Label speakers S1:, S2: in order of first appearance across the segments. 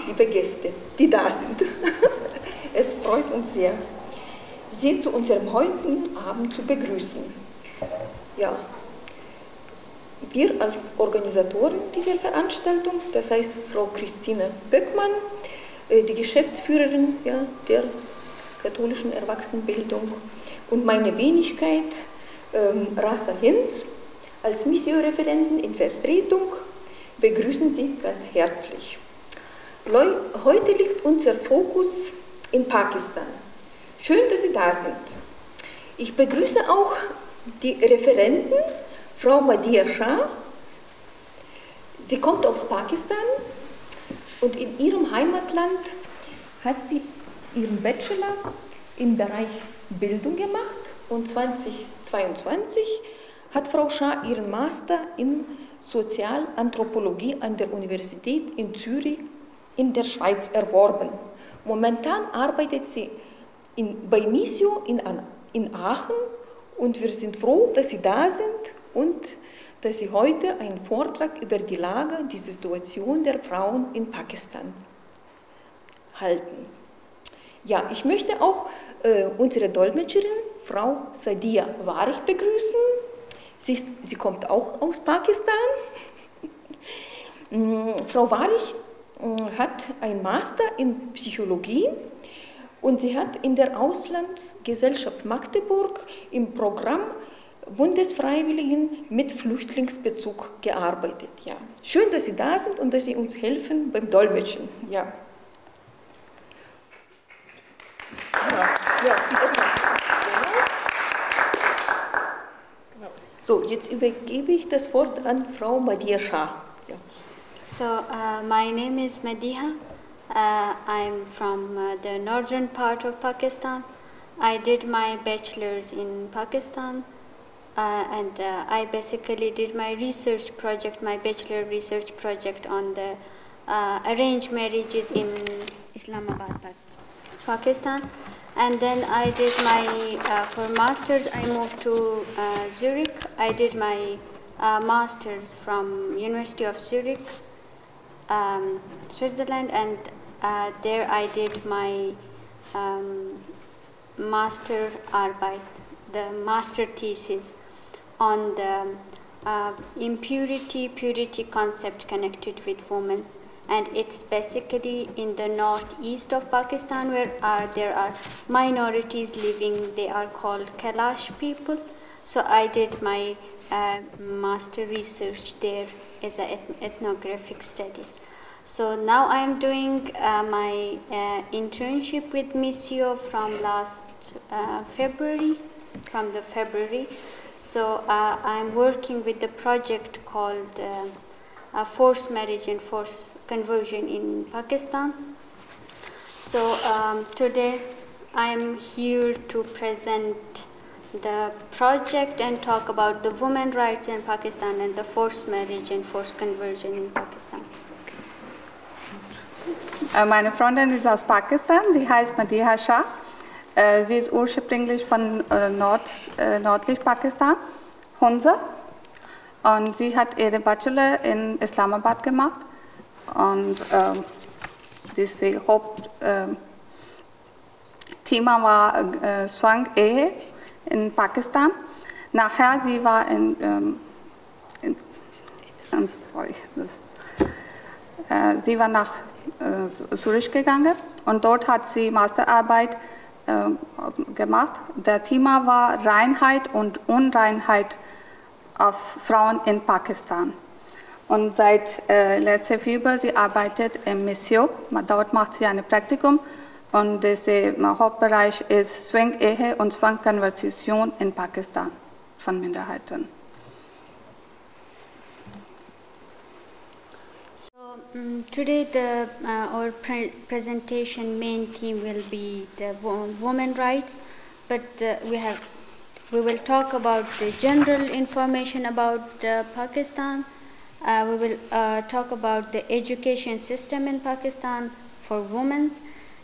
S1: liebe Gäste, die da sind. Es freut uns sehr, Sie zu unserem heutigen Abend zu begrüßen. Ja, wir als Organisatoren dieser Veranstaltung, das heißt Frau Christine Böckmann, die Geschäftsführerin der katholischen Erwachsenenbildung, und meine Wenigkeit, Rasa Hinz, als Missio-Referenten in Vertretung, begrüßen Sie ganz herzlich. Heute liegt unser Fokus in Pakistan. Schön, dass Sie da sind. Ich begrüße auch die Referentin, Frau Madiha Shah. Sie kommt aus Pakistan und in ihrem Heimatland hat sie ihren Bachelor im Bereich Bildung gemacht und 2022 hat Frau Shah ihren Master in Sozialanthropologie an der Universität in Zürich in der Schweiz erworben. Momentan arbeitet sie bei Missio in Aachen und wir sind froh, dass Sie da sind und dass Sie heute einen Vortrag über die Lage, die Situation der Frauen in Pakistan halten. Ja, ich möchte auch unsere Dolmetscherin, Frau Sadia Warich, begrüßen. Sie kommt auch aus Pakistan. Frau Warich hat einen Master in Psychologie und sie hat in der Auslandsgesellschaft Magdeburg im Programm Bundesfreiwilligen mit Flüchtlingsbezug gearbeitet. Ja. Schön, dass Sie da sind und dass Sie uns helfen beim Dolmetschen. Ja. So, jetzt übergebe ich das Wort an Frau Madiha Shah. Ja.
S2: So, my name is Madiha. I'm from the northern part of Pakistan. I did my bachelor's in Pakistan and I basically did my research project, my bachelor research project on the arranged marriages in Islamabad, Pakistan. And then I did my, for master's, I moved to Zurich. I did my master's from University of Zurich, Switzerland, and there I did my master Arbeit, the master thesis on the purity concept connected with women. And it's basically in the northeast of Pakistan where there are minorities living, they are called Kailash people. So I did my master research there as an ethnographic studies. So now I'm doing my internship with Missio from last February. So I'm working with the project called Forced Marriage and Forced Conversion in Pakistan. So today I'm here to present the project and talk about the women's rights in Pakistan and the forced marriage and forced conversion in Pakistan.
S3: Meine Freundin ist aus Pakistan, sie heißt Madiha Shah. Sie ist ursprünglich von nördlich Pakistan, Hunza. Und sie hat ihre Bachelor in Islamabad gemacht. Und deswegen Hauptthema war Zwangsehe in Pakistan. Nachher sie war sie war nach Zürich gegangen und dort hat sie Masterarbeit gemacht. Der Thema war Reinheit und Unreinheit auf Frauen in Pakistan. Und seit letztem Februar sie arbeitet im Missio. Dort macht sie ein Praktikum und der Hauptbereich ist Zwangsehe und Zwangskonversion in Pakistan von Minderheiten.
S2: Today our presentation main theme will be the women's rights, but we will talk about the general information about Pakistan. We will talk about the education system in Pakistan for women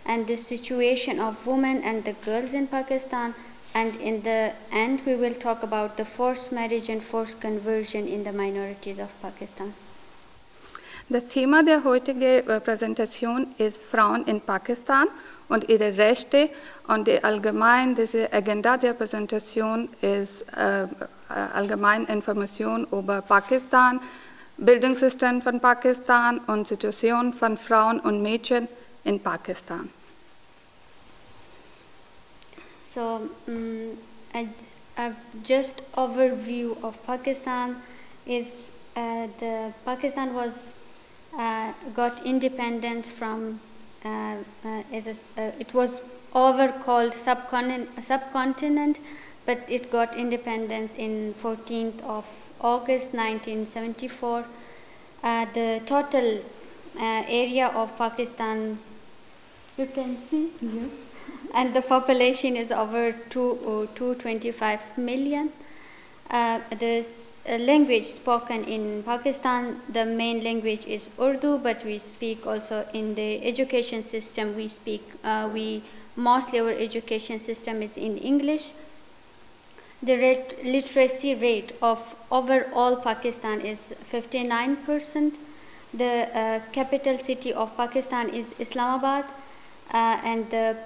S2: and the situation of women and the girls in Pakistan, and in the end we will talk about the forced marriage and forced conversion in the minorities of Pakistan.
S3: Das Thema der heutigen Präsentation ist Frauen in Pakistan und ihre Rechte, und diese Agenda der Präsentation ist allgemeine Information über Pakistan, Bildungssystem von Pakistan und Situation von Frauen und Mädchen in Pakistan.
S2: So, a just overview of Pakistan is Pakistan was got independence from it was called subcontinent, but it got independence in 14th of August 1974. The total area of Pakistan, you can see, and the population is over 225 million. The language spoken in Pakistan, the main language is Urdu, but we speak also in the education system. Mostly our education system is in English. The literacy rate of overall Pakistan is 59%. The capital city of Pakistan is Islamabad, and the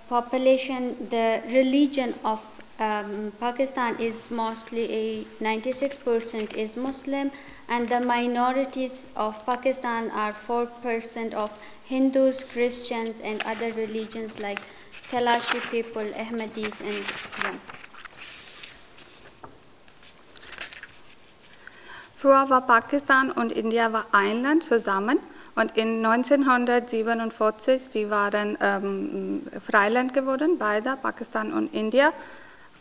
S2: population, the religion of Pakistan is mostly 96% is Muslim, and the minorities of Pakistan are 4% of Hindus, Christians, and other religions like Kalashi people, Ahmadis, and yeah.
S3: Früher war Pakistan und India war ein Land zusammen, und in 1947 sie waren Freiland geworden, beide, Pakistan und India.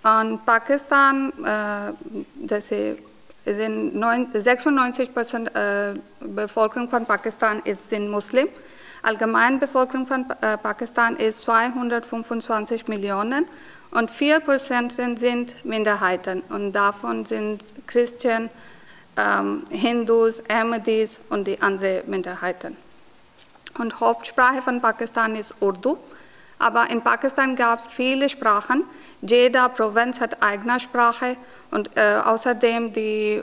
S3: Und Pakistan, 96% Bevölkerung von Pakistan sind Muslim. Allgemeine Bevölkerung von Pakistan ist 225 Millionen und 4% sind Minderheiten, und davon sind Christinnen, Hindus, Ahmadis und die anderen Minderheiten. Und Hauptsprache von Pakistan ist Urdu, aber in Pakistan gab es viele Sprachen. Jede Provinz hat eigene Sprache, und außerdem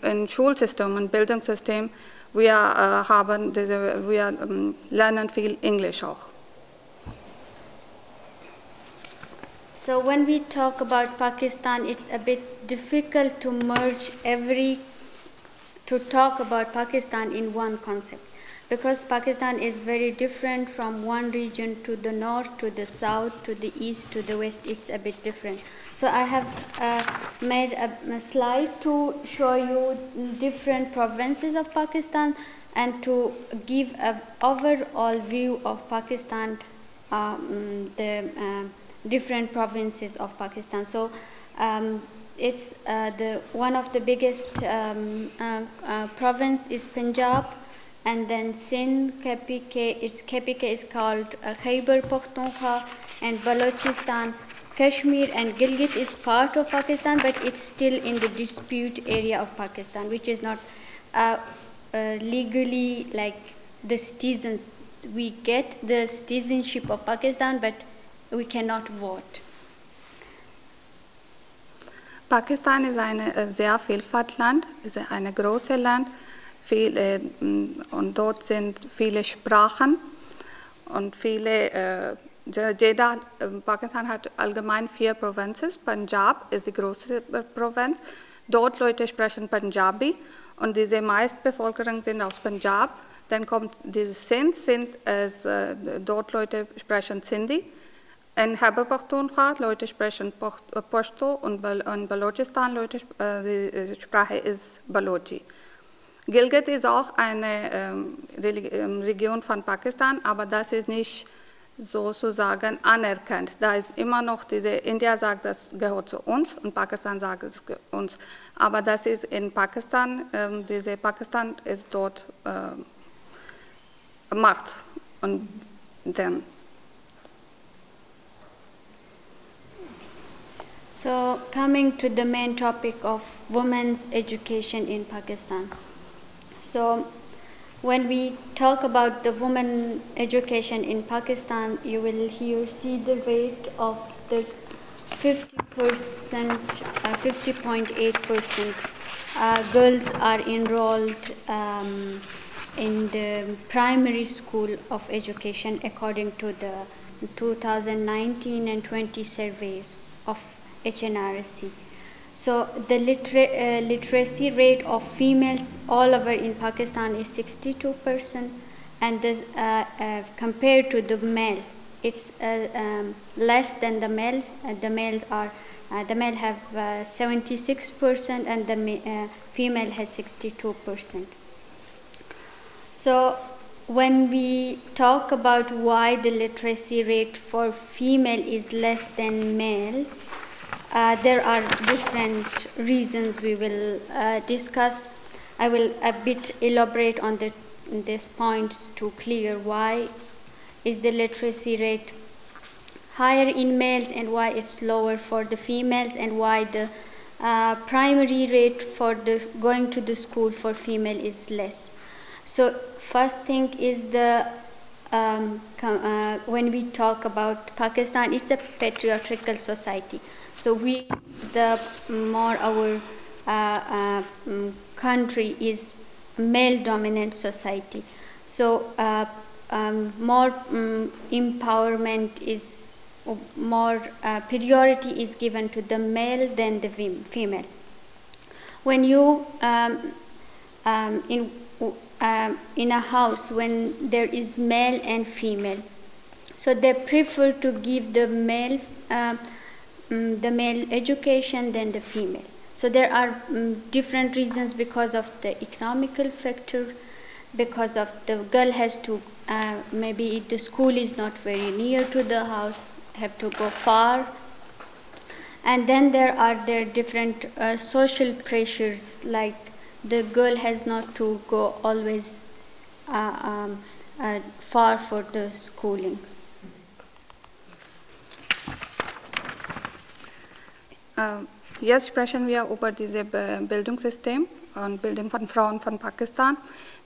S3: im Schulsystem und Bildungssystem, wir lernen viel Englisch auch.
S2: So when we talk about Pakistan, it's a bit difficult to merge to talk about Pakistan in one concept, because Pakistan is very different from one region to the north, to the south, to the east, to the west. It's a bit different. So I have made a slide to show you different provinces of Pakistan and to give an overall view of Pakistan, the different provinces of Pakistan. So it's one of the biggest province is Punjab, and then Sindh, KPK is called Khyber Pakhtunkhwa, and Balochistan, Kashmir, and Gilgit is part of Pakistan, but it's still in the dispute area of Pakistan, which is not legally like the citizens. We get the citizenship of Pakistan, but we cannot vote.
S3: Pakistan ist ein sehr vielfältiges Land, ist ein großes Land, und dort sind viele Sprachen und Pakistan hat allgemein 4 Provinzen. Punjab ist die größte Provinz. Dort Leute sprechen Punjabi, und diese meiste Bevölkerung sind aus Punjab. Dann kommt dieses Sindh, dort Leute sprechen Sindhi. In Khyber Pakhtunkhwa Leute sprechen Pashto, und in Balochistan die Sprache ist Balochi. Gilgit ist auch eine Region von Pakistan, aber das ist nicht sozusagen anerkannt. Da ist immer noch India sagt, das gehört zu uns, und Pakistan sagt, es gehört zu uns. Aber das ist in Pakistan, Pakistan ist dort Macht. Und dann.
S2: So coming to the main topic of women's education in Pakistan. So when we talk about the women education in Pakistan, you will here see the rate of the 50%, 50.8% girls are enrolled in the primary school of education according to the 2019 and 20 surveys of HNRC. So the literacy rate of females all over in Pakistan is 62%, and this, compared to the male, it's less than the males. The males are the male have 76%, and the female has 62%. So when we talk about why the literacy rate for female is less than male, there are different reasons we will discuss. I will a bit elaborate on these points to clear why is the literacy rate higher in males and why it's lower for the females, and why the primary rate for the going to the school for female is less. So first thing is the when we talk about Pakistan, it's a patriarchal society. So the more our country is male-dominant society. So more empowerment is more priority is given to the male than the female. When you in a house when there is male and female, so they prefer to give the male education than the female. So there are different reasons, because of the economical factor, because of the girl has to maybe the school is not very near to the house, have to go far, and then there are different social pressures, like the girl has not to go always far for the schooling.
S3: Jetzt sprechen wir über dieses Bildungssystem und Bildung von Frauen von Pakistan.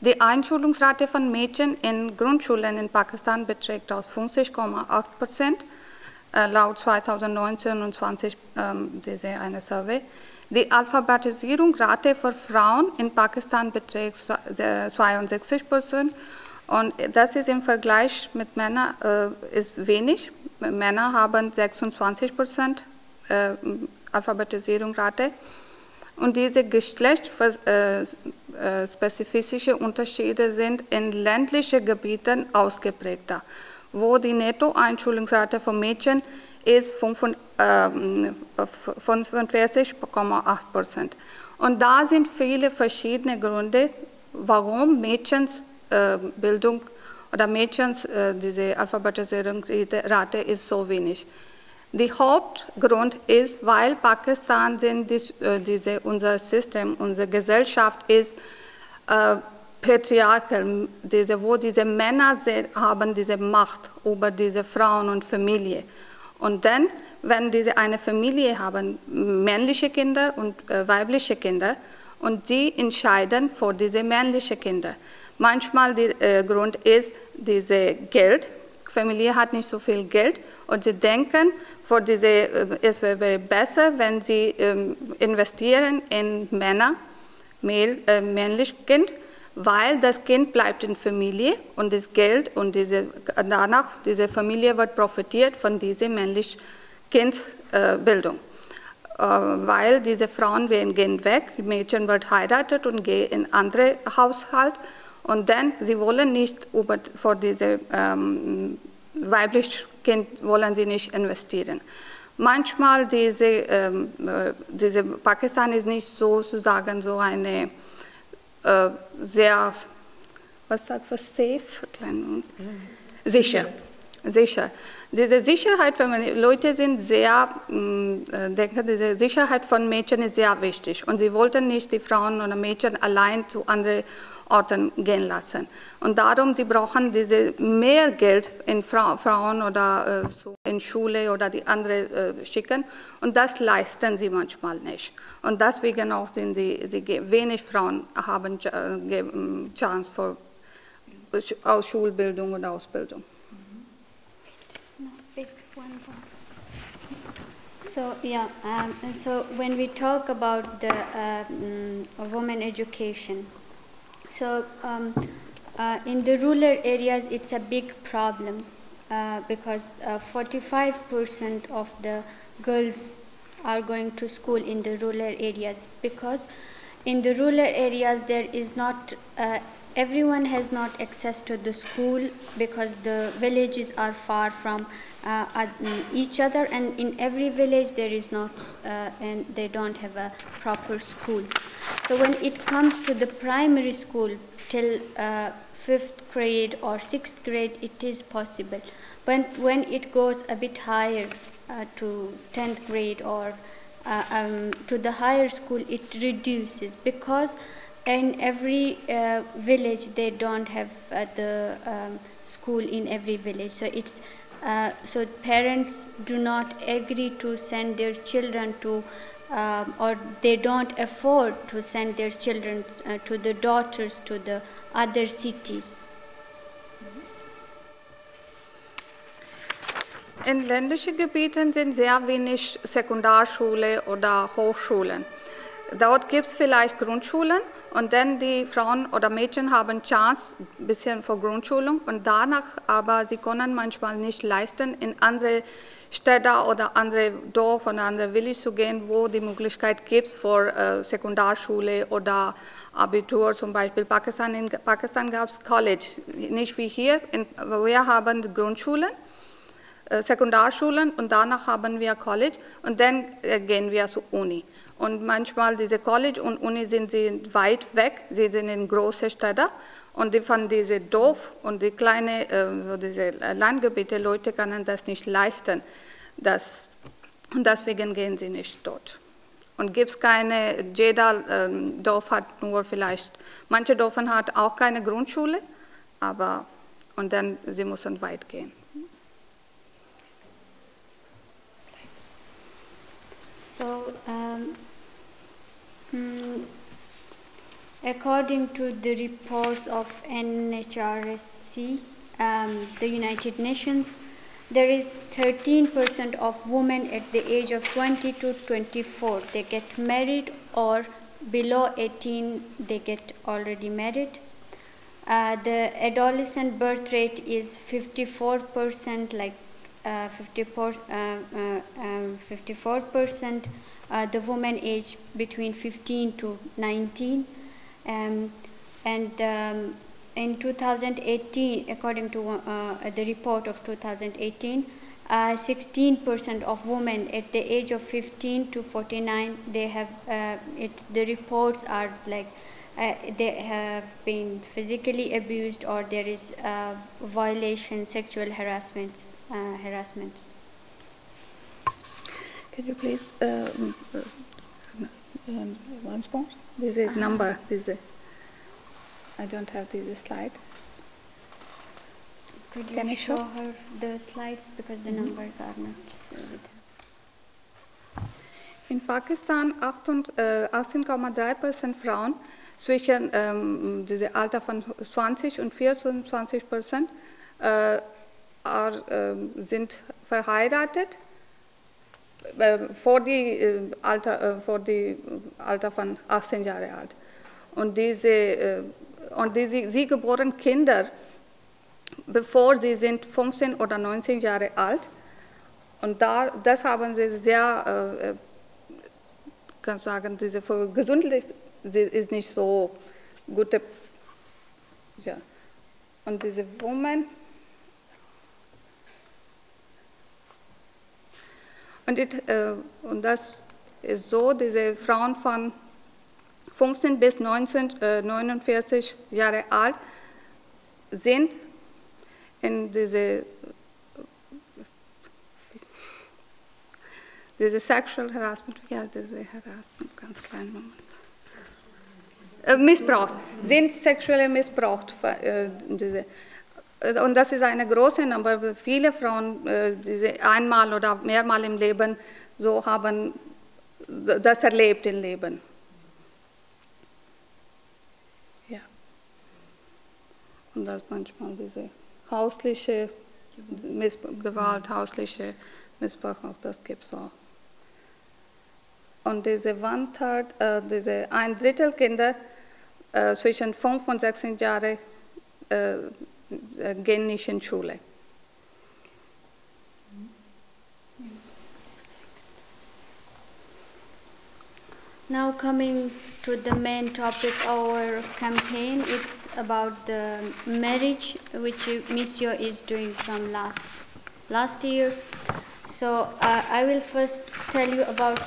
S3: Die Einschulungsrate von Mädchen in Grundschulen in Pakistan beträgt 50,8%, laut 2019 und 20 diese eine Survey. Die Alphabetisierungsrate für Frauen in Pakistan beträgt 62%, und das ist im Vergleich mit Männern ist wenig. Männer haben 26% Alphabetisierungsrate, und diese geschlechtsspezifische Unterschiede sind in ländlichen Gebieten ausgeprägter, wo die Nettoeinschulungsrate von Mädchen ist 45,8%. Und da sind viele verschiedene Gründe, warum Mädchens Bildung oder Mädchens diese Alphabetisierungsrate ist so wenig. Der Hauptgrund ist, weil Pakistan sind unser System, unsere Gesellschaft ist patriarchal, wo diese Männer haben diese Macht über diese Frauen und Familie. Und dann, wenn diese eine Familie haben, männliche Kinder und weibliche Kinder, und sie entscheiden für diese männlichen Kinder. Manchmal der Grund ist diese Geld. Die Familie hat nicht so viel Geld, und sie denken, es wäre besser, wenn sie investieren in männlich Kind, weil das Kind bleibt in Familie, und das Geld und danach diese Familie wird profitiert von dieser männlichen Kindsbildung. Weil diese Frauen gehen weg, die Mädchen wird heiratet und gehen in andere Haushalt, und dann sie wollen nicht für diese weibliche Kind wollen sie nicht investieren. Manchmal diese Pakistan ist nicht sozusagen so eine sehr, was sagt man, safe? Sicher. Diese Sicherheit für Leute sind sehr, denken, diese Sicherheit von Mädchen ist sehr wichtig, und sie wollten nicht die Frauen oder Mädchen allein zu anderen Orten gehen lassen. Und darum, sie brauchen mehr Geld in Frauen oder so in Schule oder die andere schicken, und das leisten sie manchmal nicht. Und deswegen auch sind wenig Frauen haben Chance für Schulbildung oder Ausbildung.
S2: So yeah, so when we talk about the women education, so In the rural areas, it's a big problem because 45% of the girls are going to school in the rural areas, because in the rural areas there is not, everyone has not access to the school because the villages are far from each other, and in every village there is not, and they don't have a proper schools. So when it comes to the primary school till 5th grade or 6th grade, it is possible. But when it goes a bit higher to 10th grade or to the higher school, it reduces, because in every village they don't have the school in every village. So it's so parents do not agree to send their children to or they don't afford to send their children to the daughters to the other cities.
S3: In ländlichen Gebieten sind sehr wenig Sekundarschule oder Hochschulen. Dort gibt es vielleicht Grundschulen und dann die Frauen oder Mädchen haben Chance ein bisschen für Grundschulung und danach, aber sie können manchmal nicht leisten, in andere Städte oder andere Dorf oder andere Village zu gehen, wo die Möglichkeit gibt für Sekundarschule oder Abitur. Zum Beispiel in Pakistan gab es College, nicht wie hier. Wir haben Grundschulen, Sekundarschulen und danach haben wir College und dann gehen wir zur Uni. Und manchmal diese College und Uni sind sie weit weg, sie sind in großen Städten und die von diesen Dorf und die kleinen diese Landgebiete, Leute können das nicht leisten. Und deswegen gehen sie nicht dort. Und gibt es keine, jeder Dorf hat nur vielleicht, manche Dörfer hat auch keine Grundschule, aber und dann sie müssen weit gehen.
S2: So, according to the reports of NHRC, the United Nations, there is 13% of women at the age of 20 to 24. They get married, or below 18, they get already married. The adolescent birth rate is 54%, like 54%, the woman age between 15 to 19, and in 2018, according to the report of 2018, 16% of women at the age of 15 to 49, they have the reports are like they have been physically abused, or there is violation, sexual harassment.
S3: Can you please once more? This is number. This is. I don't have this slide.
S2: Could you show her the slides, because the numbers are not with her.
S3: In Pakistan 18,3% Frauen zwischen diesem Alter von 20 und 24% sind verheiratet vor die Alter von 18 Jahre alt. Und sie geboren Kinder, bevor sie sind 15 oder 19 Jahre alt. Und das haben sie sehr, kann sagen, diese für gesundlich ist nicht so gute. Ja. Und diese Women. Und das ist so, diese Frauen von 15 bis 49 Jahre alt sind in diese Sexual Harassment, ja, diese Harassment, ganz kleinen Moment. Missbraucht, sind sexuell missbraucht. Und das ist eine große Nummer. Viele Frauen, die einmal oder mehrmal im Leben so haben das erlebt im Leben. Ja. Und das manchmal diese häusliche Gewalt, häusliche Missbrauch, das gibt es auch. Und diese ein Drittel Kinder zwischen 5 und 16 Jahren gehen nicht in Schule.
S2: Now coming to the main topic of our campaign, it's about the marriage which Missio is doing from last year. So I will first tell you about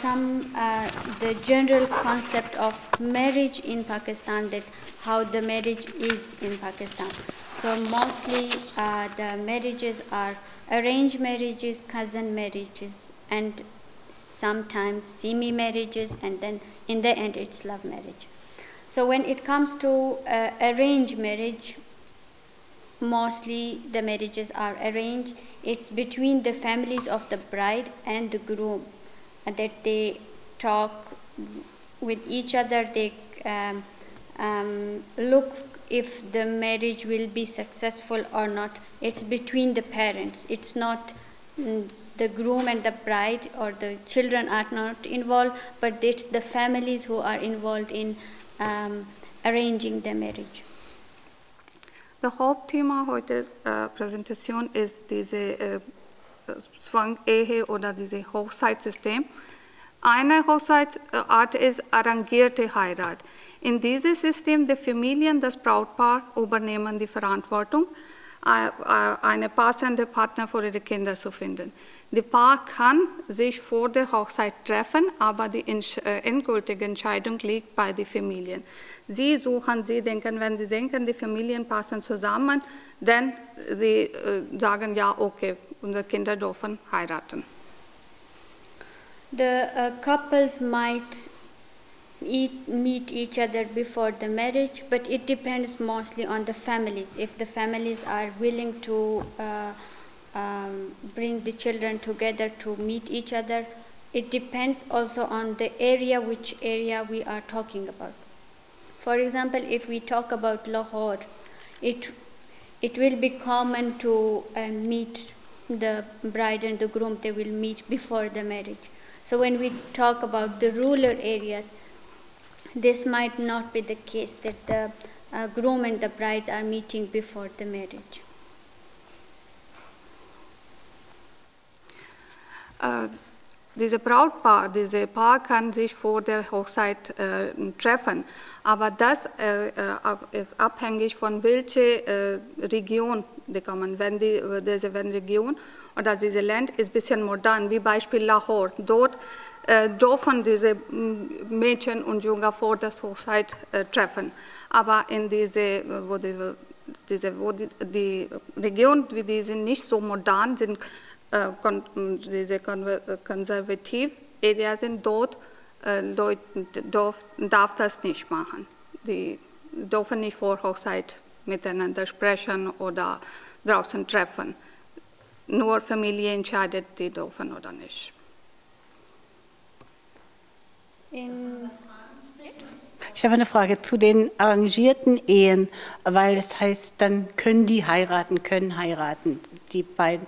S2: the general concept of marriage in Pakistan, that how the marriage is in Pakistan. So mostly the marriages are arranged marriages, cousin marriages, and sometimes semi-marriages, and then in the end it's love marriage. So when it comes to arranged marriage, mostly the marriages are arranged. It's between the families of the bride and the groom, that they talk with each other, they look if the marriage will be successful or not. It's between the parents. It's not the groom and the bride, or the children are not involved, but it's the families who are involved in arranging the marriage.
S3: Das Hauptthema heute Präsentation ist diese Zwangsehe oder dieses Hochzeitssystem. Eine Hochzeitsart ist arrangierte Heirat. In diesem System der Familien, das Brautpaar übernehmen die Verantwortung, einen passenden Partner für ihre Kinder zu finden. Das Paar kann sich vor der Hochzeit treffen, aber die endgültige Entscheidung liegt bei den Familien. Sie denken, wenn sie denken, die Familien passen zusammen, dann sie sagen, ja, okay, unsere Kinder dürfen heiraten.
S2: The couples might meet each other before the marriage, but it depends mostly on the families. If the families are willing to bring the children together to meet each other, it depends also on the area, which area we are talking about. For example, if we talk about Lahore, it will be common to meet the bride and the groom, they will meet before the marriage. So when we talk about the rural areas, this might not be the case, that the groom and the bride are meeting before the marriage.
S3: Dieses Paar kann sich vor der Hochzeit treffen, aber das ist abhängig von welcher Region die kommen. Wenn diese Region oder dieses Land ist ein bisschen modern, wie Beispiel Lahore, dort dürfen diese Mädchen und Jungen vor der Hochzeit treffen. Aber in wo die Region, wie die sind nicht so modern, sind diese konservativ Areas sind, dort Leute darf das nicht machen. Die dürfen nicht vor Hochzeit miteinander sprechen oder draußen treffen. Nur Familie entscheidet, die dürfen oder nicht.
S4: Ich habe eine Frage zu den arrangierten Ehen, weil es heißt, dann können die heiraten, die beiden.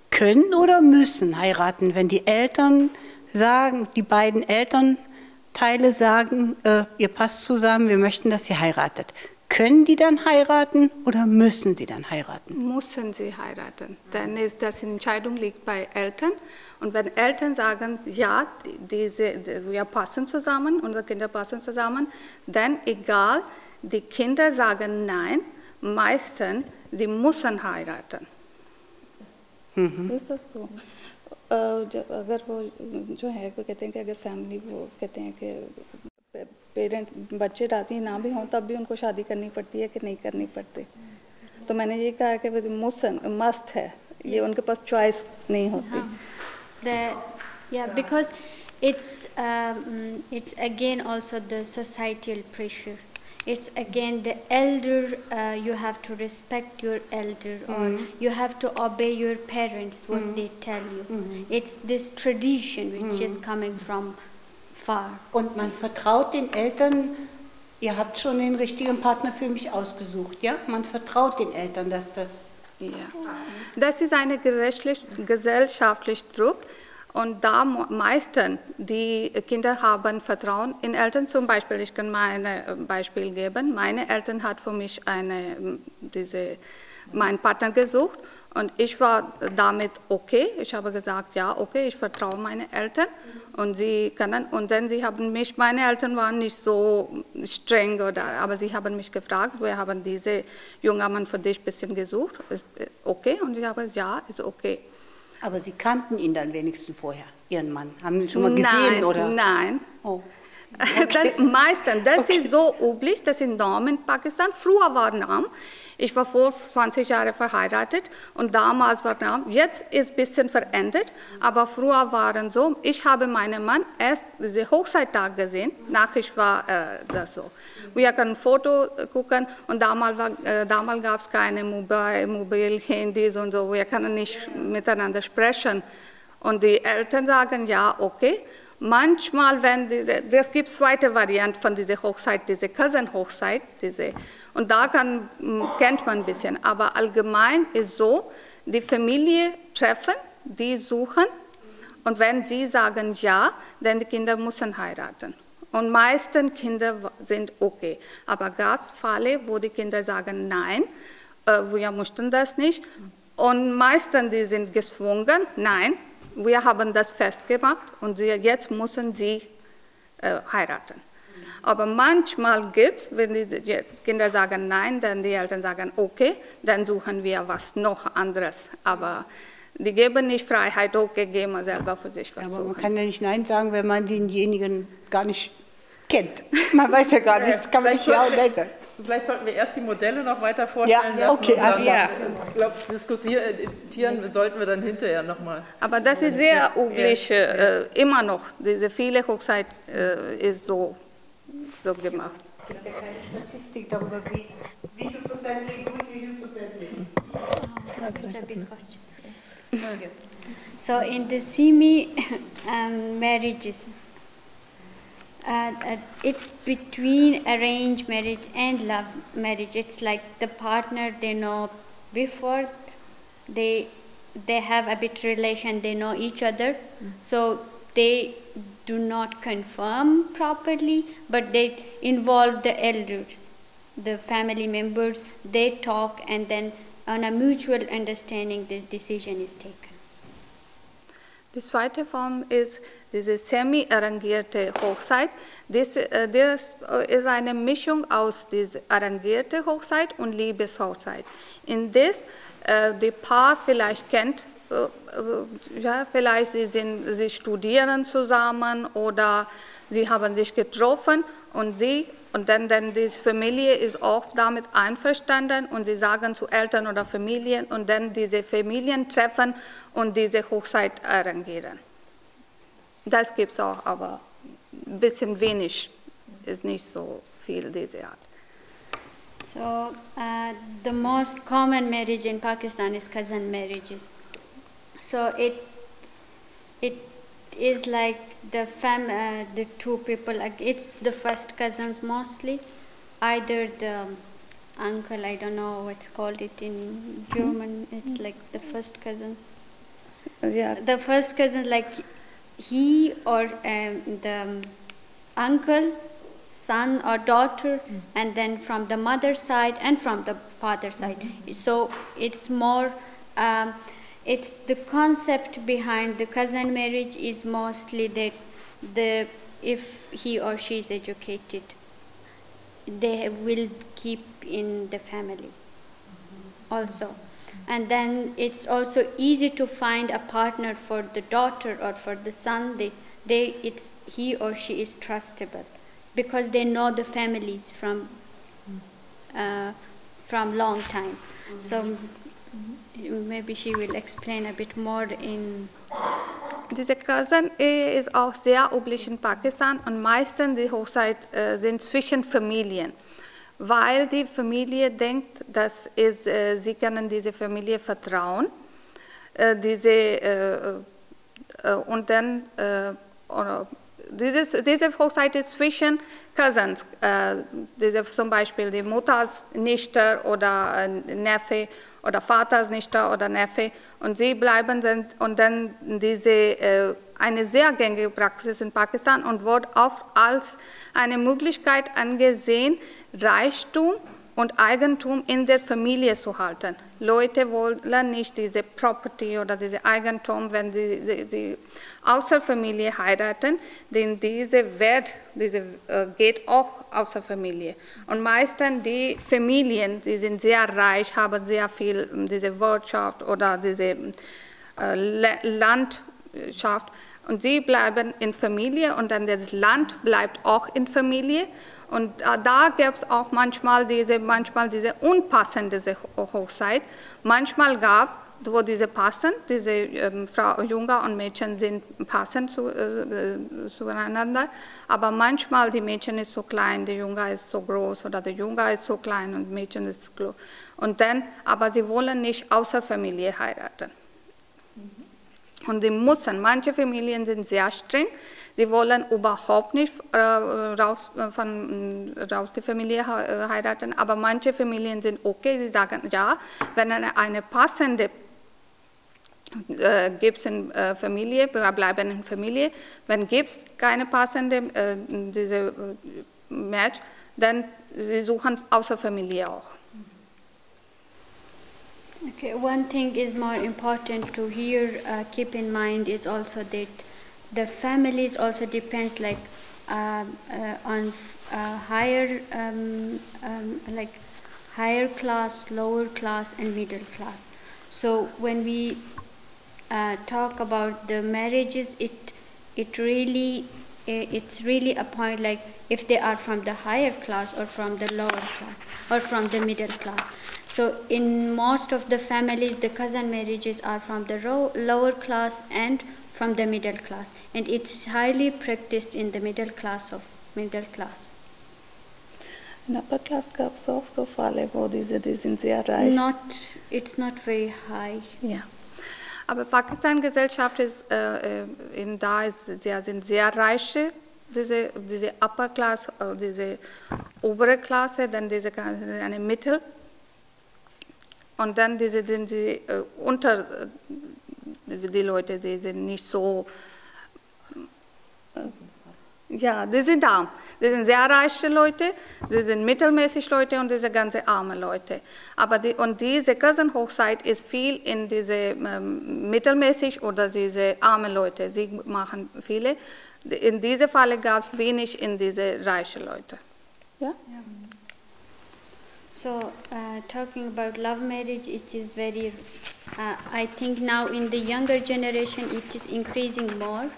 S4: Können oder müssen heiraten, wenn die Eltern sagen, die beiden Elternteile sagen, ihr passt zusammen, wir möchten, dass ihr heiratet. Können die dann heiraten oder müssen sie dann heiraten?
S3: Müssen sie heiraten, denn die Entscheidung liegt bei Eltern. Und wenn Eltern sagen, ja, wir passen zusammen, unsere Kinder passen zusammen, dann egal, die Kinder sagen nein, meistens, sie müssen heiraten.
S5: Ist das so? अगर वो जो है वो कहते हैं कि अगर फैमिली वो कहते हैं कि बच्चे राजी ना भी हों तब भी उनको शादी करनी पड़ती है कि नहीं करनी पड़ती, तो मैंने ये कहा कि मस्ट है, ये उनके पास चॉइस नहीं होती.
S2: Because it's again also the societal pressure. It's again the elder, you have to respect your elder, or you have to obey your parents, what they tell you. It's this tradition which is coming from far.
S4: Und man vertraut den Eltern, ihr habt schon den richtigen Partner für mich ausgesucht, ja? Man vertraut den Eltern, dass das...
S3: Ja. Das ist ein gesellschaftlicher Druck. Und da meisten die Kinder haben Vertrauen in Eltern. Zum Beispiel, ich kann mein Beispiel geben. Meine Eltern hat für mich meinen Partner gesucht und ich war damit okay. Ich habe gesagt, ja, okay, ich vertraue meine Eltern und sie können. Und dann meine Eltern waren nicht so streng aber sie haben mich gefragt, wir haben diese junge Mann für dich ein bisschen gesucht, ist okay? Und ich habe gesagt, ja, ist okay.
S4: Aber Sie kannten ihn dann wenigstens vorher, Ihren Mann? Haben Sie ihn schon mal gesehen? Oder?
S3: Nein.
S4: Oh. Okay.
S3: Meistens, das ist so üblich, das ist Norm in Pakistan. Früher war Norm. Ich war vor 20 Jahren verheiratet und damals war Norm. Jetzt ist es ein bisschen verändert, aber früher waren so, ich habe meinen Mann erst diesen Hochzeittag gesehen, nachher war das so. Wir können ein Foto gucken und damals gab es keine Mobil-Handys und so, wir können nicht miteinander sprechen. Und die Eltern sagen, ja, okay. Manchmal, das gibt zweite Variante von dieser Hochzeit, diese Cousin-Hochzeit, und da kennt man ein bisschen. Aber allgemein ist so, die Familie treffen, die suchen, und wenn sie sagen ja, dann die Kinder müssen heiraten. Und meisten Kinder sind okay. Aber gab es Fälle, wo die Kinder sagen nein, wir möchten das nicht. Und meistens die sind gezwungen, nein. Wir haben das festgemacht und jetzt müssen sie heiraten. Aber manchmal gibt es, wenn die Kinder sagen nein, dann die Eltern sagen okay, dann suchen wir was noch anderes. Aber die geben nicht Freiheit, okay, gehen wir selber für sich was suchen.
S4: Aber man kann ja nicht nein sagen, wenn man denjenigen gar nicht kennt. Man weiß ja gar nicht, kann man nicht ja und nein sagen.
S6: Vielleicht sollten wir erst die Modelle noch weiter vorstellen lassen.
S4: Okay, also
S6: ja. Ich glaube, diskutieren sollten wir dann hinterher nochmal.
S3: Aber das ist sehr üblich, immer noch. Diese viele Hochzeit ist so gemacht.
S4: Es gibt ja keine Statistik darüber, wie viel Prozent wie gut, wie viel Prozent nicht.
S2: So in the semi marriages, it's between arranged marriage and love marriage. It's like the partner they know before they have a bit relation, they know each other, so they do not confirm properly, but they involve the elders, the family members, they talk, and then on a mutual understanding the decision is taken.
S3: Die zweite Form ist diese semi-arrangierte Hochzeit. Das ist eine Mischung aus dieser arrangierten Hochzeit und Liebeshochzeit. In das die Paar vielleicht kennt, ja, vielleicht sie studieren zusammen oder sie haben sich getroffen und dann die Familie ist auch damit einverstanden und sie sagen zu Eltern oder Familien und dann diese Familien treffen und diese Hochzeit arrangieren. Das gibt es auch, aber ein bisschen wenig, ist nicht so viel diese Art.
S2: So the most common marriage in Pakistan is cousin marriages. So it is like the two people, it's the first cousins mostly, either the uncle, I don't know what's called it in German, it's like the first cousins.
S3: Yeah.
S2: The first cousin, like he or the uncle, son or daughter, and then from the mother's side and from the father's side. So it's more, it's the concept behind the cousin marriage is mostly that if he or she is educated, they will keep in the family also. And then it's also easy to find a partner for the daughter or for the son. He or she is trustable because they know the families from long time. So maybe she will explain a bit more in.
S3: Diese Cousin ist auch sehr üblich in Pakistan und meistens die Hochzeit sind zwischen Familien. Weil die Familie denkt, dass sie können diese Familie vertrauen. Und dann diese Hochzeit ist zwischen Cousins, zum Beispiel die Mutters Nichte oder Neffe oder Vaters Nichte oder Neffe. Und sie bleiben dann, und dann diese eine sehr gängige Praxis in Pakistan und wird oft als eine Möglichkeit angesehen, Reichtum und Eigentum in der Familie zu halten. Leute wollen nicht diese Property oder diese Eigentum, wenn sie außer Familie heiraten, denn diese Wert geht auch außer Familie. Und meistens die Familien, die sind sehr reich, haben sehr viel diese Wirtschaft oder diese Landschaft und sie bleiben in Familie und dann das Land bleibt auch in Familie. Und da gab es auch manchmal diese unpassende Hochzeit. Manchmal gab, wo diese passen, diese Junge und Mädchen sind passend zueinander, aber manchmal die Mädchen ist so klein, der Junge ist so groß oder der Junge ist so klein und Mädchen ist groß. Und dann, aber sie wollen nicht außer Familie heiraten. Und die müssen, manche Familien sind sehr streng, sie wollen überhaupt nicht raus die Familie heiraten, aber manche Familien sind okay, sie sagen ja, wenn eine passende gibt es in Familie, bleiben in Familie, wenn gibt es keine passende diese Match, dann sie suchen außer Familie auch.
S2: Okay, one thing is more important to here keep in mind is also that the families also depends like on higher like higher class, lower class, and middle class. So when we talk about the marriages, it's really a point like if they are from the higher class or from the lower class or from the middle class. So in most of the families, the cousin marriages are from the lower class and from the middle class, and it's highly practiced in the middle class of middle class.
S5: In upper class gab es auch so Fälle, wo die sind sehr reich.
S2: It's not very high.
S3: Ja. Aber Pakistan-Gesellschaft ist, sind sehr reiche, diese Upper Class, diese obere Klasse, dann eine Mittel. Und dann sind sie unter die Leute, die sind nicht so, ja, die sind arm. Die sind sehr reiche Leute, die sind mittelmäßig Leute und diese ganze arme Leute. Aber diese Cousin-Hochzeit ist viel in diese mittelmäßig oder diese arme Leute. Sie machen viele. In diesem Fall gab es wenig in diese reichen Leute. Ja?
S2: Yeah. So, talking about love marriage, it is very, I think now in the younger generation it is increasing more,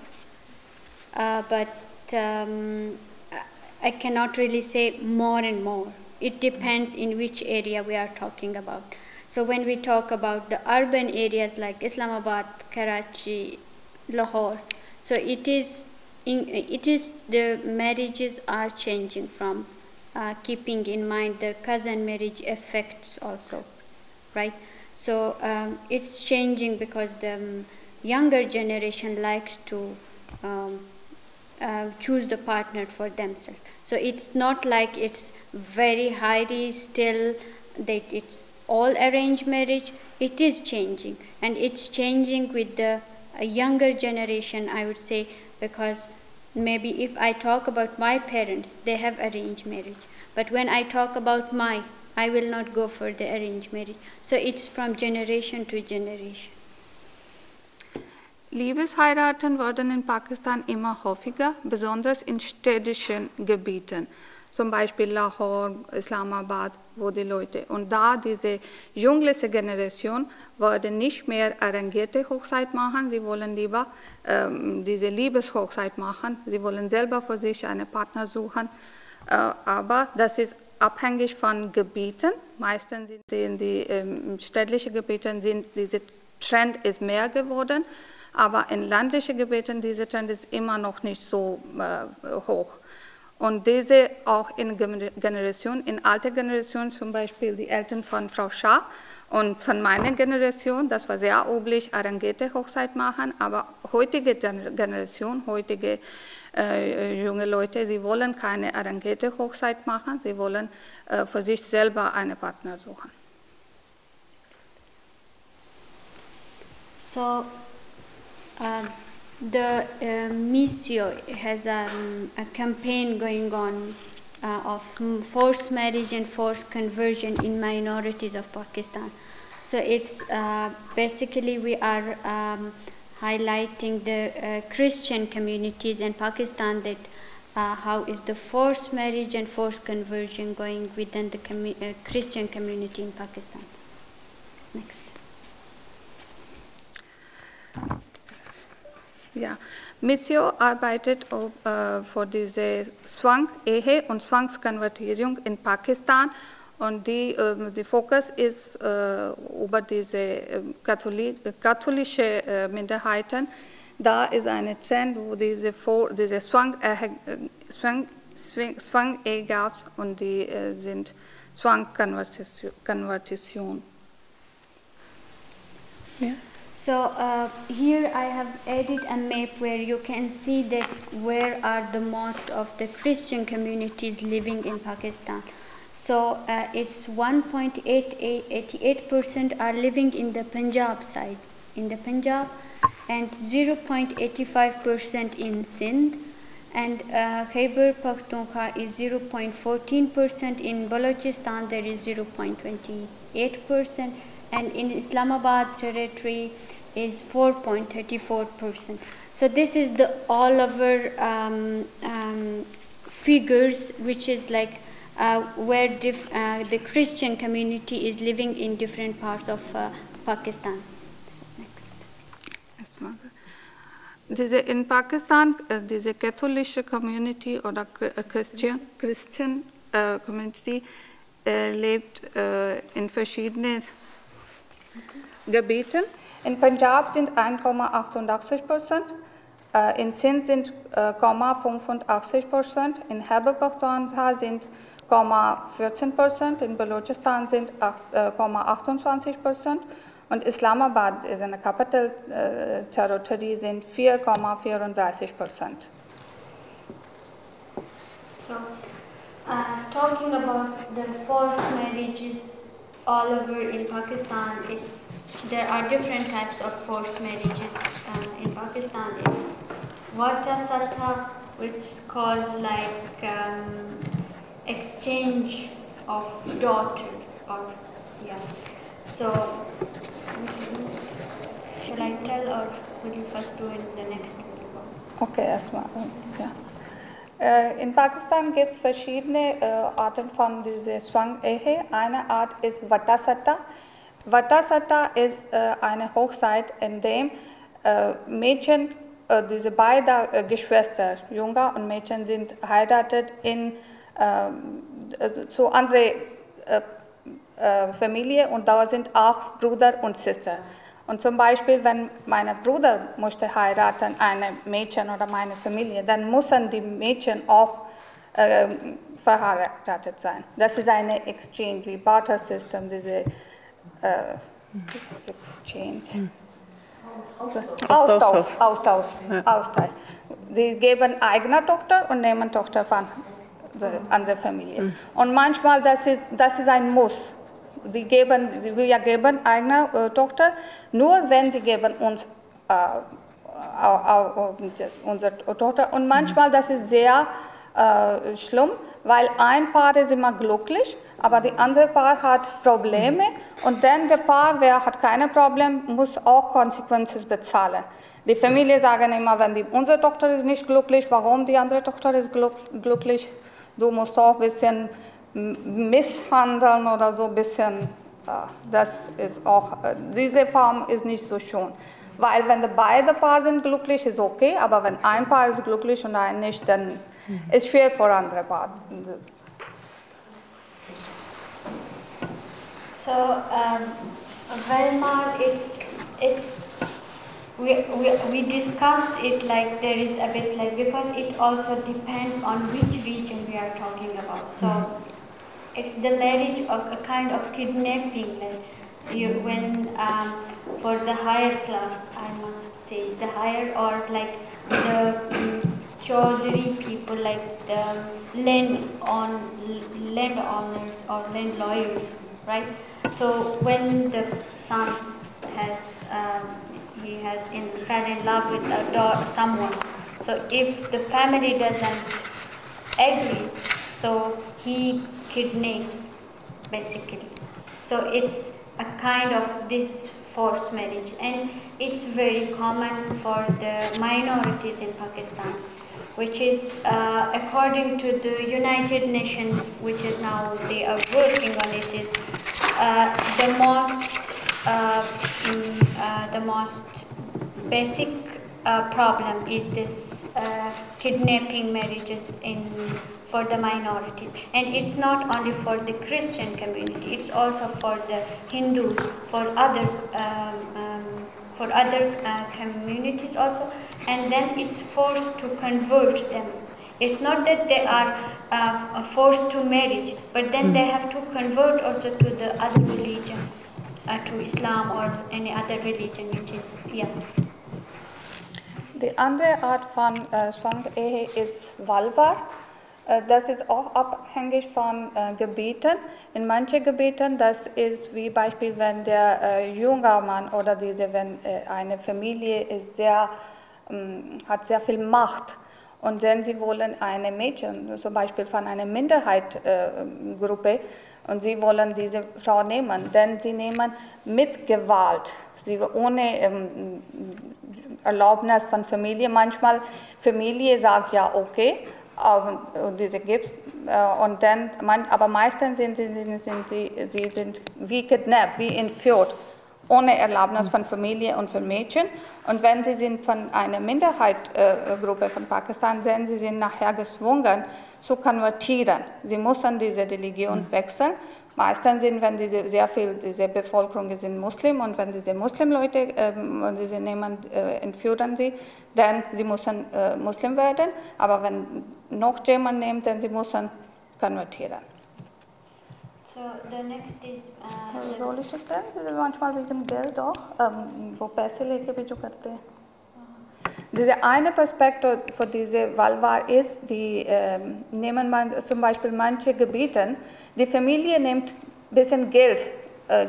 S2: but I cannot really say more and more. It depends in which area we are talking about. So when we talk about the urban areas like Islamabad, Karachi, Lahore, so it is the marriages are changing from keeping in mind the cousin marriage effects also, right? So it's changing because the younger generation likes to choose the partner for themselves. So it's not like it's very highly still that it's all arranged marriage. It is changing, and it's changing with the younger generation, I would say, because maybe if I talk about my parents, they have arranged marriage. But when I talk about I will not go for the arranged marriage. So it's from generation to generation.
S3: Liebesheiraten wurden in Pakistan immer häufiger, besonders in städtischen Gebieten, zum Beispiel Lahore, Islamabad, wo die Leute. Und da diese jüngliche Generation würde nicht mehr arrangierte Hochzeit machen, sie wollen lieber diese Liebeshochzeit machen, sie wollen selber für sich einen Partner suchen, aber das ist abhängig von Gebieten. Meistens sind in die städtlichen Gebieten dieser Trend ist mehr geworden. Aber in ländlichen Gebieten, dieser Trend ist immer noch nicht so hoch. Und diese auch in Generation, in alter Generation, zum Beispiel die Eltern von Frau Shah und von meiner Generation, das war sehr üblich, arrangierte Hochzeit machen, aber heutige Generation, heutige junge Leute, sie wollen keine arrangierte Hochzeit machen, sie wollen für sich selber einen Partner suchen.
S2: So, The missio has a campaign going on of forced marriage and forced conversion in minorities of Pakistan. So it's basically we are highlighting the Christian communities in Pakistan, that how is the forced marriage and forced conversion going within the Christian community in Pakistan. Next.
S3: Ja, Missio arbeitet für diese Zwang-Ehe und Zwangskonvertierung in Pakistan, und die Fokus ist über diese katholische Minderheiten. Da ist eine Trend, wo diese Zwang-Ehe gab, und die sind Zwangskonversion. Ja.
S2: So here I have added a map where you can see that where are the most of the Christian communities living in Pakistan. So it's 1.88% are living in the Punjab side, in the Punjab, and 0.85% in Sindh, and Khyber Pakhtunkhwa is 0.14%, in Balochistan there is 0.28%, and in Islamabad territory is 4.34%. So this is the all over figures, which is like where the Christian community is living in different parts of Pakistan. So next.
S3: In Pakistan, diese katholische Community oder Christian Community lebt in verschiedenen Gebieten. In Punjab sind 1,88%, in Sindh sind 0,85%, in Khyber Pakhtunkhwa sind 0,14%, in Balochistan sind 0,28%, und Islamabad ist eine Capital Territory, sind 4,34%.
S2: So, talking about the forced marriages all over in Pakistan, there are different types of forced marriages in Pakistan. It's Vata Satta, which is called like exchange of daughters, or yeah. So, shall I tell, or will you first do it in the next one?
S3: Okay, erstmal. Ja. In Pakistan gibt es verschiedene Arten von dieser Zwang-Ehe. Eine Art ist Vata Satta. Vata Satta ist eine Hochzeit, in dem Mädchen, diese beiden Geschwister, Junge und Mädchen, sind heiratet zu anderen Familie, und da sind auch Bruder und Schwester. Und zum Beispiel, wenn mein Bruder möchte heiraten, eine Mädchen oder meine Familie, dann müssen die Mädchen auch verheiratet sein. Das ist eine Exchange, wie Barter System, diese Exchange. Austausch. Sie geben eigene Tochter und nehmen Tochter von der anderen Familie. Und manchmal, das ist ein Muss. Wir geben eigene Tochter, nur wenn sie geben uns unsere Tochter. Und manchmal, das ist sehr schlimm, weil ein Paar ist immer glücklich, aber die andere Paar hat Probleme, und dann der Paar, wer hat keine Probleme, muss auch Konsequenzen bezahlen. Die Familie sagen immer, wenn unsere Tochter ist nicht glücklich, warum die andere Tochter ist glücklich, du musst auch ein bisschen misshandeln oder so ein bisschen, das ist auch, diese Form ist nicht so schön. Weil wenn beide Paar sind glücklich, ist okay, aber wenn ein Paar ist glücklich und ein nicht, dann ist schwer für andere Paar.
S2: So, Velmar, we discussed it like there is a bit like, because it also depends on which region we are talking about. So it's the marriage of a kind of kidnapping, like when for the higher class, I must say, the higher, or like the Chaudhary people, like the landowners or land lawyers, right? So when the son has he fell in love with someone. So if the family doesn't agree, so he kidnaps, basically. So it's a kind of this forced marriage, and it's very common for the minorities in Pakistan, which is according to the United Nations, which is now they are working on it, is the most basic problem is this kidnapping marriages for the minorities, and it's not only for the Christian community; it's also for the Hindus, for other communities also, and then it's forced to convert them. It's not that they are forced to marriage, but then they have to convert also to the other religion, to Islam or any other religion, which is, yeah.
S3: Die andere Art von Zwangsehe ist Wahlwahl. Das ist auch abhängig von Gebieten. In manchen Gebieten, das ist wie Beispiel, wenn der junge Mann oder wenn eine Familie ist hat sehr viel Macht und wenn sie wollen eine Mädchen, zum Beispiel von einer Minderheitengruppe, und sie wollen diese Frau nehmen, denn sie nehmen mit Gewalt, ohne Erlaubnis von Familie. Manchmal Familie sagt ja okay, und diese gibt's, und dann, aber meistens sind sie wie kidnappt, wie entführt, ohne Erlaubnis von Familie und von Mädchen. Und wenn sie sind von einer Minderheitengruppe von Pakistan, dann sie sind nachher gezwungen zu konvertieren. Sie müssen diese Religion wechseln. Meistens sind, wenn diese Bevölkerung sind Muslim, und wenn diese Muslimleute diese entführen sie, dann sie müssen Muslim werden. Aber wenn noch jemand nimmt, dann sie müssen konvertieren.
S2: So the next is
S3: soll ich das denn? Manchmal wegen Geld auch, wo पैसे लेके भी जो करते हैं. Diese eine Perspektive für diese Wahlwahl ist, die nehmen man zum Beispiel manche Gebiete, die Familie nimmt ein bisschen Geld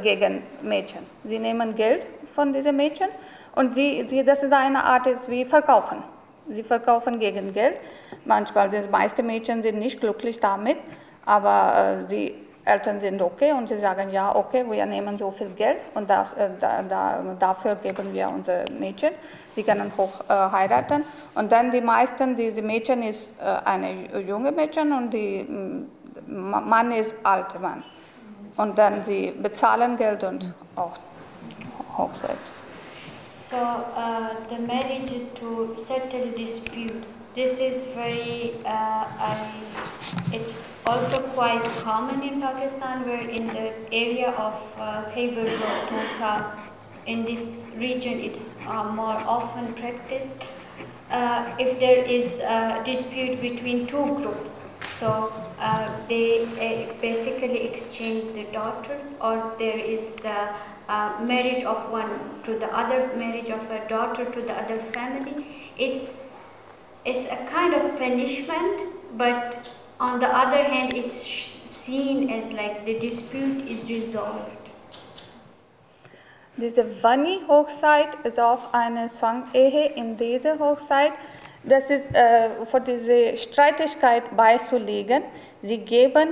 S3: gegen Mädchen. Sie nehmen Geld von diesen Mädchen und das ist eine Art, wie verkaufen. Sie verkaufen gegen Geld. Manchmal, die meisten Mädchen sind nicht glücklich damit, aber die Eltern sind okay und sie sagen, ja, okay, wir nehmen so viel Geld und dafür geben wir unsere Mädchen. Sie können hoch heiraten. Und dann die meisten, diese Mädchen ist eine junge Mädchen und der Mann ist alter Mann. Und dann sie bezahlen Geld und auch Hochzeit.
S2: So the marriage is to settle disputes. This is very, it's also quite common in Pakistan, where in the area of Khyber Pakhtunkhwa, in this region, it's more often practiced. If there is a dispute between two groups, so they basically exchange the daughters, or there is the marriage of one to the other, marriage of a daughter to the other family. It's a kind of punishment, but on the other hand, it's seen as like the dispute is resolved.
S3: Diese Wani-Hochzeit ist auch eine Zwangsehe. In dieser Hochzeit, das ist für diese Streitigkeit beizulegen. Sie geben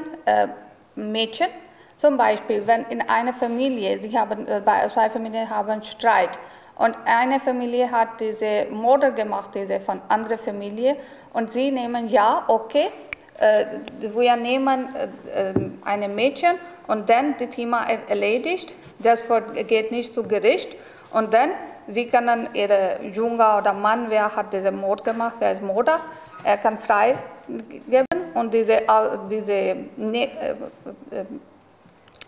S3: Mädchen, zum Beispiel, wenn in einer Familie, zwei Familien haben Streit, und eine Familie hat diese Morde gemacht, diese von anderer Familie, und sie nehmen, ja, okay, wir nehmen eine Mädchen und dann das Thema erledigt, das geht nicht zu Gericht, und dann sie können ihre Junge oder Mann, wer hat diesen Mord gemacht, wer ist Mörder, er kann frei geben und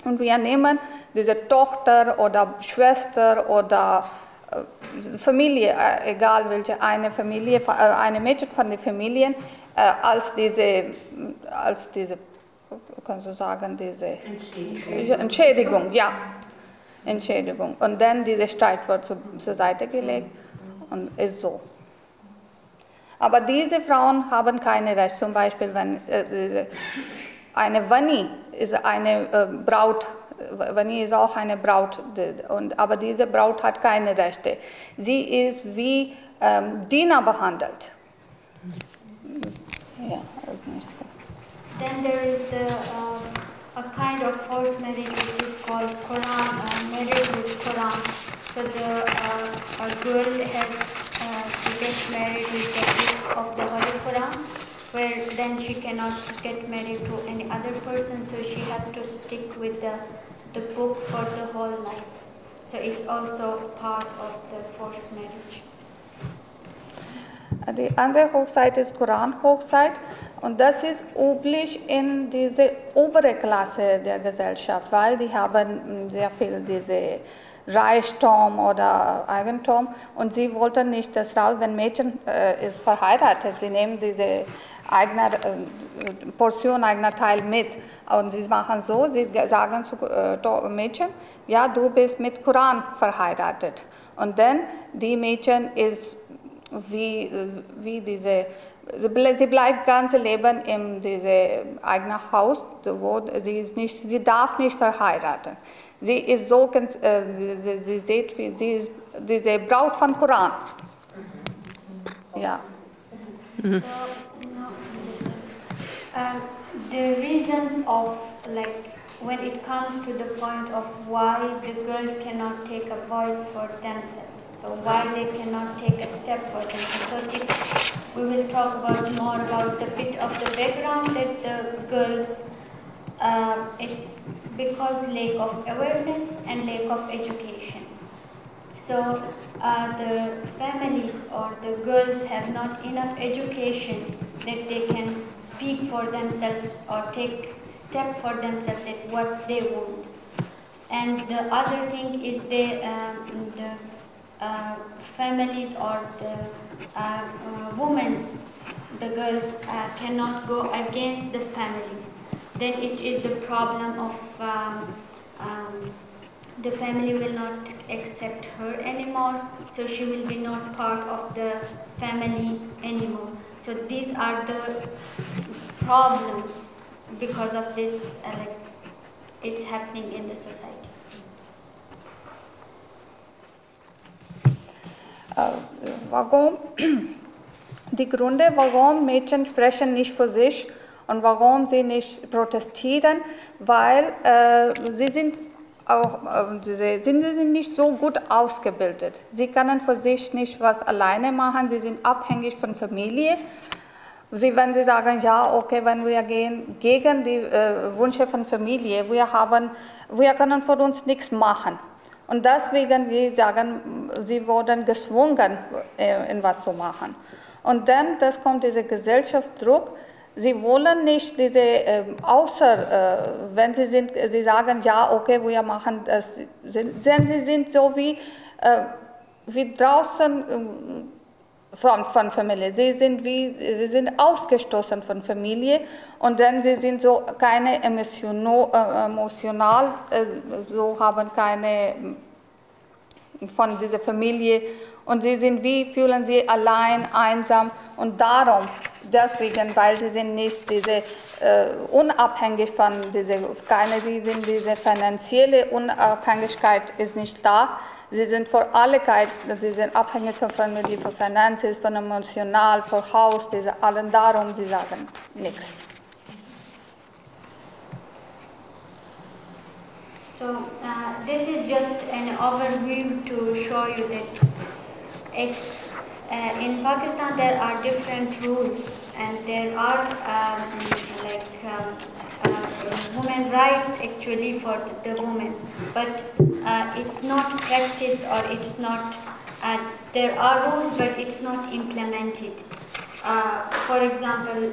S3: und wir nehmen diese Tochter oder Schwester oder Familie, egal welche, eine Mädchen von den Familien, als diese, kannst du sagen, diese Entschädigung, ja, Entschädigung. Und dann dieser Streit wird zur Seite gelegt und ist so. Aber diese Frauen haben keine Rechte, zum Beispiel, wenn eine Wani ist eine Braut, wenn ist auch eine Braut, aber diese Braut hat keine Rechte. Sie ist wie Diener behandelt. Ja, das ist nicht so.
S2: Then there is a kind of forced marriage which is called Quran, marriage with Quran. So a girl has to get married with the book of the Holy Quran, where then she cannot get married to any other person, so she has to stick with the book for the whole life. So it's also part of the forced marriage.
S3: Die andere Hochzeit ist Koran-Hochzeit und das ist üblich in diese obere Klasse der Gesellschaft, weil die haben sehr viel diese Reichtum oder Eigentum und sie wollten nicht das raus, wenn Mädchen ist verheiratet, sie nehmen diese eigene Portion, eigener Teil mit und sie machen so, sie sagen zu Mädchen, ja, du bist mit Koran verheiratet und dann die Mädchen ist wie diese, sie bleibt ganze Leben in diesem eigenen Haus, wo sie darf nicht verheiraten. Sie ist so, sie sieht, wie sie ist diese Braut von Koran. Ja.
S2: So, the reasons of, like, when it comes to the point of why the girls cannot take a voice for themselves. So why they cannot take a step for themselves. So we will talk more about the bit of the background that the girls, it's because lack of awareness and lack of education. So the families or the girls have not enough education that they can speak for themselves or take step for themselves that what they want. And the other thing is the families or the women, the girls cannot go against the families. Then it is the problem of the family will not accept her anymore, so she will be not part of the family anymore. So these are the problems because of this, like it's happening in the society.
S3: Warum? Die Gründe, warum Mädchen sprechen nicht für sich und warum sie nicht protestieren, weil sie sind nicht so gut ausgebildet. Sie können für sich nicht was alleine machen, sie sind abhängig von Familie. Wenn sie sagen, ja, okay, wenn wir gehen gegen die Wünsche von Familie, wir können für uns nichts machen. Und deswegen, sie sagen, sie wurden gezwungen, in was zu machen. Und dann, das kommt dieser Gesellschaftsdruck. Sie wollen nicht diese, wenn sie sagen, ja, okay, wir machen das, denn sie sind so wie draußen von Familie. Sie sind ausgestoßen von Familie und dann sie sind so keine emotional, so haben keine von dieser Familie und sie sind fühlen sie allein, einsam und deswegen, weil sie sind nicht diese unabhängig von diese finanzielle Unabhängigkeit ist nicht da. Sie sind für alle, sie sind abhängig von Familie, von Finanzen, von emotional, von Haus, allen darum, sie sagen nichts.
S2: So this is just an overview to show you that in Pakistan there are different rules and there are women rights actually for the women, but it's not practiced or it's not, there are rules but it's not implemented. For example,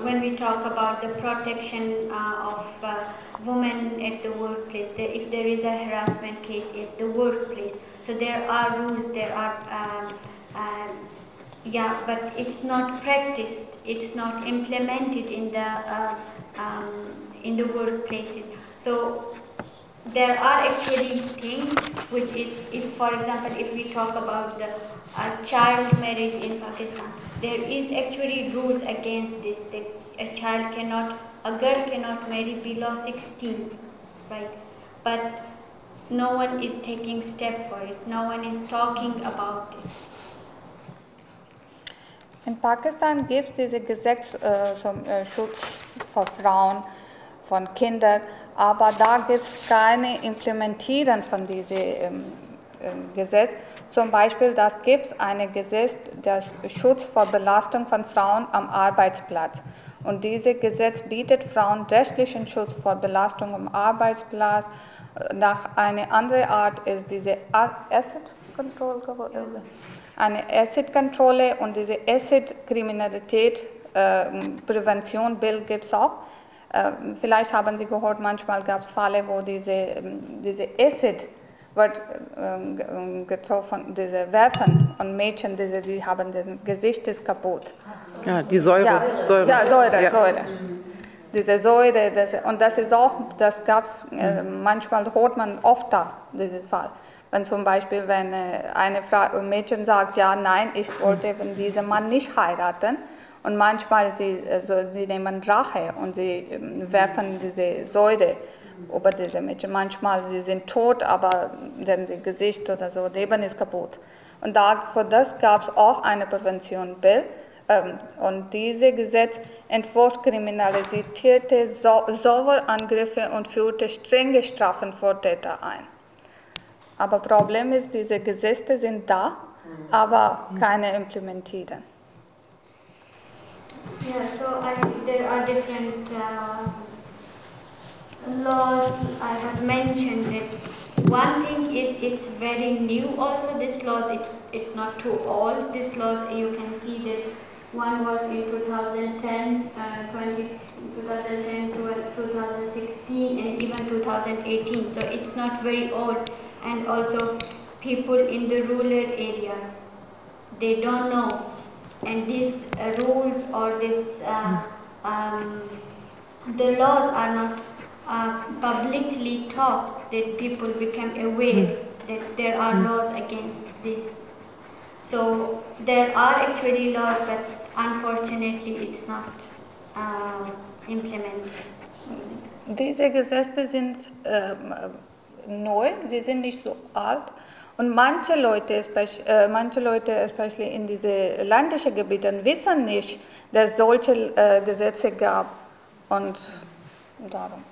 S2: when we talk about the protection of women at the workplace, if there is a harassment case at the workplace, so there are rules, there are, but it's not practiced, it's not implemented in the workplaces. So there are actually things which is, if for example, if we talk about the child marriage in Pakistan, there is actually rules against this, that a girl cannot marry below 16, right? but no one is taking step for it. No one is talking about it.
S3: In Pakistan gibt es diese Gesetz zum Schutz von Frauen, von Kindern, aber da gibt es keine Implementierung von diesem Gesetz. Zum Beispiel, das gibt es ein Gesetz, das Schutz vor Belastung von Frauen am Arbeitsplatz. Und dieses Gesetz bietet Frauen rechtlichen Schutz vor Belastung am Arbeitsplatz. Nach einer anderen Art ist diese Asset-Kontrolle und diese Asset-Kriminalität, Prävention, Bill gibt es auch. Vielleicht haben Sie gehört, manchmal gab es Fälle, wo diese Asset wird getroffen, diese Waffen und Mädchen, die haben das Gesicht ist kaputt.
S6: Ja, die Säure.
S3: Ja, Säure. Ja, Säure. Diese Säure, und das ist auch, das gab es, manchmal hört man oft da, dieses Fall. Wenn zum Beispiel, wenn ein Mädchen sagt, ja, nein, ich wollte diesen Mann nicht heiraten, und manchmal sie nehmen Rache und sie werfen diese Säure über diese Mädchen. Manchmal sie sind tot, aber das Gesicht oder so, Leben ist kaputt. Und für das gab es auch eine Prävention-Bill. Und dieses Gesetzentwurf kriminalisierte Sauerangriffe und führte strenge Strafen vor Täter ein. Aber Problem ist, diese Gesetze sind da, aber keine Implementierung.
S2: Yeah, so there are different laws I have mentioned it. One thing is it's very new also, this laws, it's not too old. This laws, you can see that one was in 2010, 2010 to 2016 and even 2018, so it's not very old. And also people in the rural areas, they don't know. And these rules or this, the laws are not publicly taught, that people become aware that there are laws against this. So there are actually laws, but unfortunately it's not implemented.
S3: Diese Gesetze sind neu, sie sind nicht so alt. Und manche Leute, especially in diese ländlichen Gebieten, wissen nicht, dass es solche Gesetze gab. Und darum.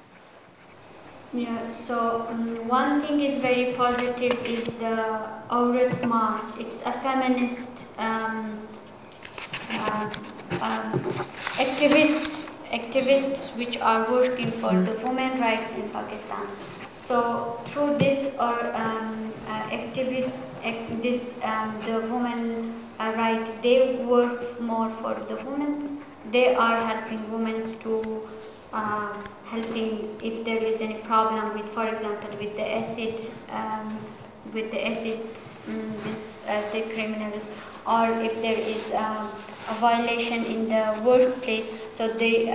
S2: Yeah, so one thing is very positive is the Aurat March. It's a feminist activists which are working for the women's rights in Pakistan. So through this the women right, they work more for the women. They are helping women to helping if there is any problem with, for example, with the acid, the criminals, or if there is a violation in the workplace. So the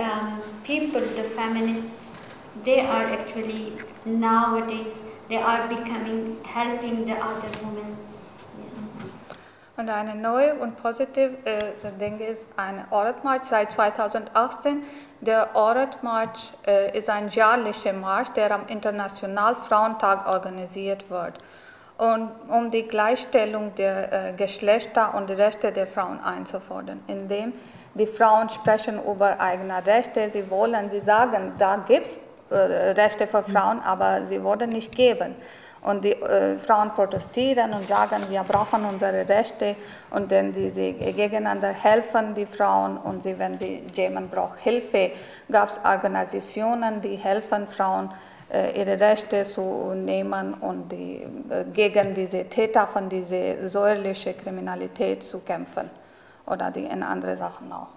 S2: people, the feminists, they are actually nowadays they are becoming helping the other women.
S3: Und eine neue und positive Ding ist ein Aurat-Marsch seit 2018. Der Aurat-Marsch ist ein jährlicher Marsch, der am Internationalen Frauentag organisiert wird, und um die Gleichstellung der Geschlechter und die Rechte der Frauen einzufordern, indem die Frauen sprechen über eigene Rechte. Sie sagen, da gibt es Rechte für Frauen, aber sie wurden nicht geben. Und die Frauen protestieren und sagen, wir brauchen unsere Rechte, und dann sie gegeneinander helfen, die Frauen, und wenn jemand braucht Hilfe, gab es Organisationen, die helfen Frauen, ihre Rechte zu nehmen und gegen diese Täter von dieser säuerlichen Kriminalität zu kämpfen oder in andere Sachen auch.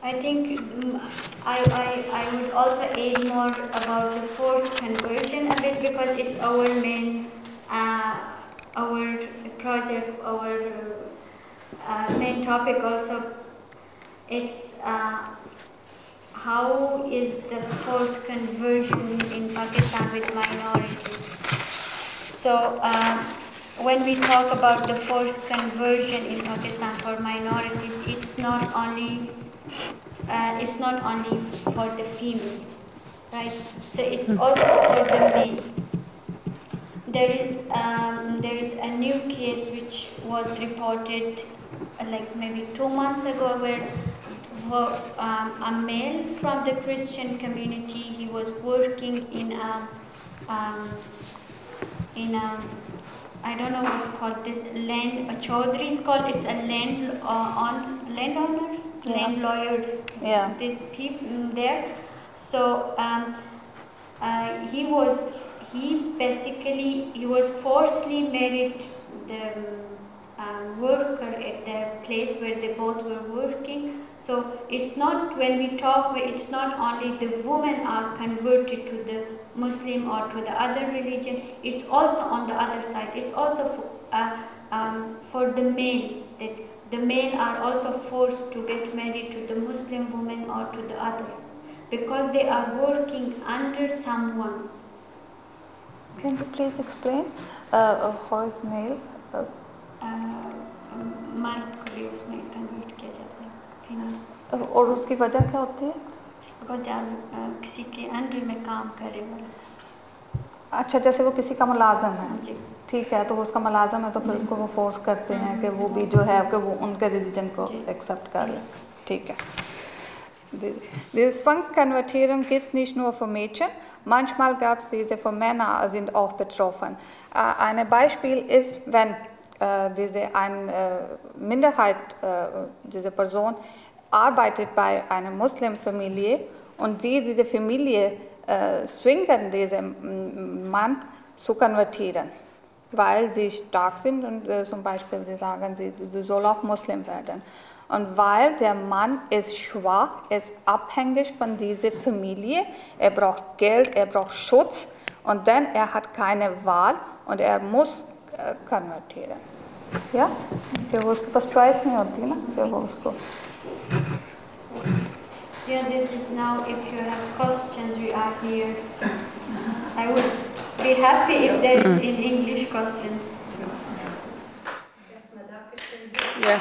S2: I think I would also add more about the forced conversion a bit, because it's our main our project, our main topic also. It's how is the forced conversion in Pakistan with minorities. So when we talk about the forced conversion in Pakistan for minorities, it's not only for the females, right? So it's also for the male. There is a new case which was reported like maybe 2 months ago, where a male from the Christian community, he was working in a I don't know what's called this land. A chaudhry is called. It's a landowners, land lawyers.
S5: Yeah.
S2: These people there. So he was forcibly married the worker at their place where they both were working. So it's not, when we talk, it's not only the women are converted to the Muslim or to the other religion, it's also on the other side. It's also for the male, that the male are also forced to get married to the Muslim woman or to the other, because they are working under someone.
S5: Can you please explain how is male?
S2: मर्द को भी उसमें कन्वर्ट किया जाता है,
S5: और उसकी वजह क्या होती है?
S2: बिकॉज दे आर किसी के अंडर में काम करे वाला।
S5: अच्छा, जैसे वो किसी का मुलाजम है,
S2: जी,
S5: ठीक है, तो वो उसका मुलाजम है, तो फिर उसको वो फोर्स करते हैं कि वो भी जो है कि वो उनके रिलीजन को एक्सेप्ट कर ले, ठीक है। Die Zwangskonversion gibt es nicht nur für Mädchen, manchmal gab es diese für Männer, sind auch betroffen. Ein Beispiel ist, wenn eine Minderheit, diese Person arbeitet bei einer Muslimfamilie und diese Familie zwingen diesen Mann zu konvertieren, weil sie stark sind und zum Beispiel sie sagen, sie soll auch Muslim werden. Und weil der Mann ist schwach, ist abhängig von dieser Familie, er braucht Geld, er braucht Schutz und dann er hat keine Wahl und er muss konvertieren. Ja? फिर वो उसके पास चॉइस नहीं होती ना, फिर वो उसको
S2: Yeah, this is now, if you have questions, we are here. I would be happy if there is in English questions.
S5: Yeah.